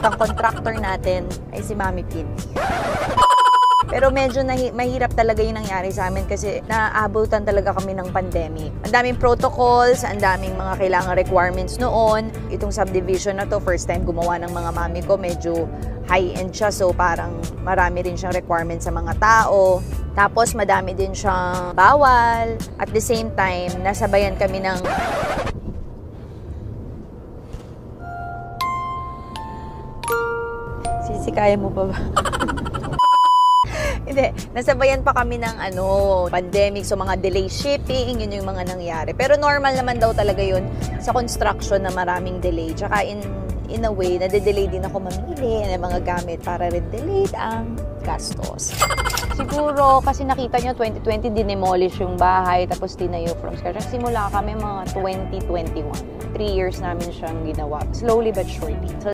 Ang contractor natin ay si Mami Pin. Pero medyo mahirap talaga yung nangyari sa amin kasi naabutan talaga kami ng pandemic. Ang daming protocols, ang daming mga kailangan requirements noon. Itong subdivision na to, first time gumawa ng mga mami ko, medyo high-end siya. So parang marami rin siyang requirements sa mga tao. Tapos madami din siyang bawal. At the same time, nasabayan kami ng... Sisi, kaya mo pa ba? Hindi, nasabayan pa kami ng pandemic, so mga delay shipping, yun yung mga nangyari. Pero normal naman daw talaga yun sa construction na maraming delay. Tsaka in a way, nade-delay din ako mamili ng mga gamit para rin delayed ang gastos. Siguro, kasi nakita nyo, 2020 dinemolish yung bahay, tapos tinayo from scratch. Simula kami mga 2021. 3 years namin siyang ginawa. Slowly but surely. So,